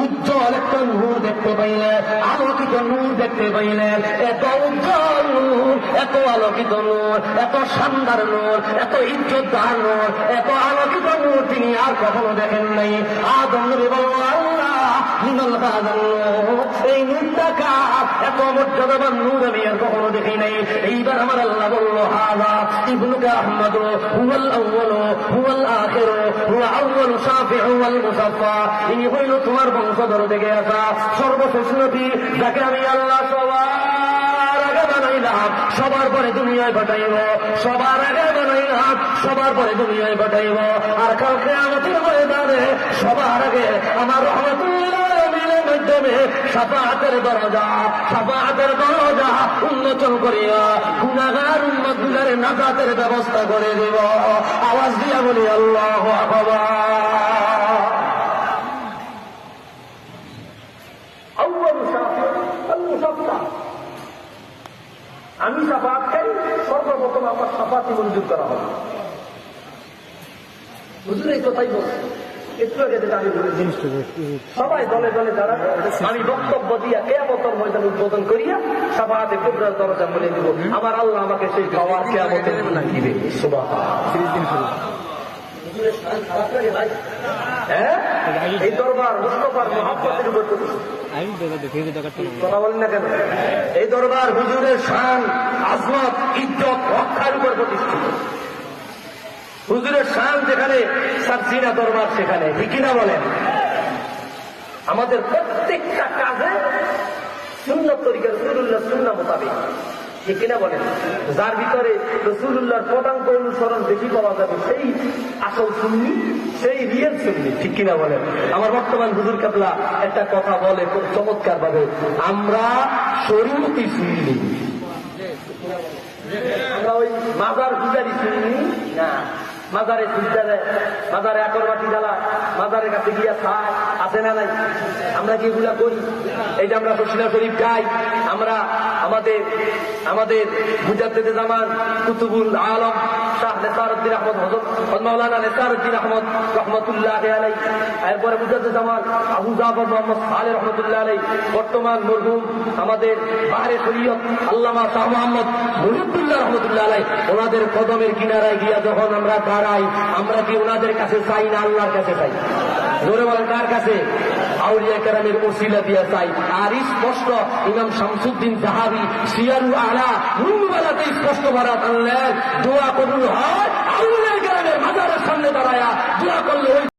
উজ্জ্বল একটা নূর দেখতে পাইলে, আলোকিত নূর দেখতে পাইলে, এত উজ্জ্বল নূর, এত আলোকিত নূর, এত শানদার নূর, এত ইজ্জতদার নূর, এত আলোকিত নূর তিনি আর কখনো দেখেন নাই। আদম নবী বলল, আল্লাহ লিমাল হাযান নূর, এই নূরটা কার? এত মর্যাদাবান নূর আমি আর কখনো দেখি নাই। এইবার আমার আল্লাহ বলল, হাযা ইবনুকা আহমদ হুয়াল আউয়াল হুয়াল আখির হুয়া আউয়াল শাফিউ ওয়াল মুসাফফা। ইনি হইল তোমার বংশধর থেকে আসা সর্বশেষ নবী, যাকে আমি আল্লাহ সবার আগে বানাইলাম, সবার পরে দুনিয়ায় পাঠাইব, সবার আগে বানাইলাম, সবার পরে দুনিয়ায় পাঠাইব। আর কাল কিয়ামতের ময়দানে সবার আগে আমার রহমতুল্লাহ আলামিনের মাধ্যমে শাফাআতের দরজা উন্মোচন করিয়া গুনাহগার উম্মতগুলোর নাজাতের ব্যবস্থা করে দেব। আওয়াজ দিয়া বলি আল্লাহু আকবার। আমি শাফাআত চাই, সর্বপ্রথম আমার শাফাআতই মঞ্জুর করা হবে। হুজুর এই কথাই বলছে, একটু আগে যেটা আমি বলেছি, সবাই দলে দলে যারা আমি বক্তব্য দিয়া কিয়ামতের ময়দান উদ্বোধন করিয়া শাফাআতে কুবরার দরজা বলে দিব। আমার আল্লাহ আমাকে সেই খাওয়ার কিয়ামতের দিবে। সুবহানাল্লাহ। এই দরবার মুস্তাফার মহব্বতের উপর কথা বলেন না কেন? এই দরবার হুজুরের শান, আজমত, ইজ্জত, রক্ষার উপর প্রতিষ্ঠিত। হুজুরের শান যেখানে, সারসিনা দরবার সেখানে, ঠিক কিনা বলেন? আমাদের প্রত্যেকটা কাজে সুন্নাত তরিকা, রাসূলুল্লাহ সুন্নাহ মোতাবেক, ঠিক কিনা বলেন? যার ভিতরে রাসূলুল্লাহর পদাঙ্ক অনুসরণ বেশি পাওয়া যাবে, সেই আসল সুন্নি, সেই রিয়েল সুন্নি, ঠিক কিনা বলেন? আমার বর্তমান হুজুর কেবলা একটা কথা বলে খুব চমৎকার ভাবে, আমরা শরীয়তি সুন্নি, আমরা ওই মাজার পূজারি সুন্নি না। মাজারে সুজদা, মাজারে আকরবাতি জ্বালা, মাজারের কাছে গিয়া খায়, আছে না নাই? আমরা কি এগুলা করি? এই যে আমরা তসলিমা শরীফ গাই, আমরা আমাদের মুজাদ্দিদে জামান কুতুবুল আলম শাহ নেসারউদ্দিন আহমদ, হযরত মাওলানা নেসারউদ্দিন আহমদ রহমাতুল্লাহি আলাইহি, এরপরে মুজাদ্দিদে জামান আবু জাফর মুহাম্মদ সালেহ রহমাতুল্লাহি আলাইহি, বর্তমান মরহুম আমাদের বাহরে শরীয়ত আল্লামা শাহ মুহাম্মদ মুহিবুল্লাহ রহমাতুল্লাহি আলাইহি, ওনাদের কদমের কিনারায় গিয়া যখন আমরা দাঁড়াই, আমরা কি ওনাদের কাছে চাই না আল্লাহর কাছে চাই? জোরে বলেন, কার কাছে? আউলিয়া কেরামের ওসিলা দিয়া চাই। আর স্পষ্ট ইমাম শামসুদ্দিন যাহাবী সিয়ারুল আলা নুরুবালাতে স্পষ্ট বারাত আনলেন, দোয়া কবুল হয় আউলিয়া কেরামের মাজারের সামনে দাঁড়ায়া দোয়া করলে